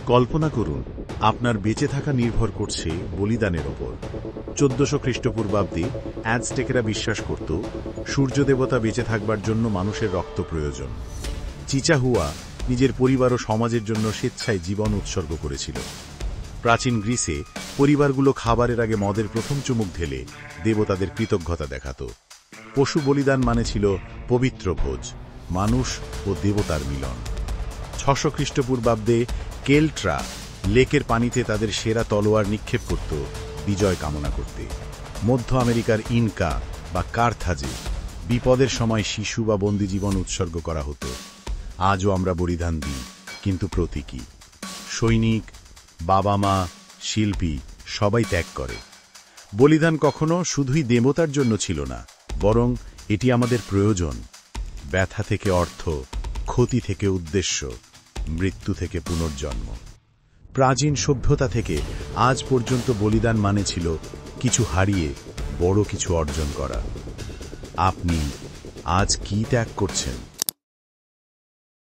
কল্পনা করুন, আপনার বেঁচে থাকা নির্ভর করছে বলিদানের ওপর। 1400 খ্রিস্টপূর্বাব্দে অ্যাজটেকেরা বিশ্বাস করত সূর্য দেবতা বেঁচে থাকবার জন্য মানুষের রক্ত প্রয়োজন। চিচাহুয়া নিজের পরিবার ও সমাজের জন্য স্বেচ্ছায় জীবন উৎসর্গ করেছিল। প্রাচীন গ্রিসে পরিবারগুলো খাবারের আগে মদের প্রথম চুমুক ঢেলে দেবতাদের কৃতজ্ঞতা দেখাত। পশু বলিদান মানে ছিল পবিত্র ভোজ, মানুষ ও দেবতার মিলন। 600 খ্রিস্টপূর্বাব্দে কেল্টরা লেকের পানিতে তাদের সেরা তলোয়ার নিক্ষেপ করত বিজয় কামনা করতে। মধ্য আমেরিকার ইনকা বা কার্থাজে বিপদের সময় শিশু বা বন্দী জীবন উৎসর্গ করা হতো। আজও আমরা বলিদান দিই, কিন্তু প্রতীকী। সৈনিক, বাবা মা, শিল্পী সবাই ত্যাগ করে। বলিদান কখনো শুধুই দেবতার জন্য ছিল না, বরং এটি আমাদের প্রয়োজন। ব্যথা থেকে অর্থ, ক্ষতি থেকে উদ্দেশ্য, মৃত্যু থেকে পুনর্জন্ম। প্রাচীন সভ্যতা থেকে আজ পর্যন্ত বলিদান মানে ছিল কিছু হারিয়ে বড় কিছু অর্জন করা। আপনি আজ কি ত্যাগ করছেন?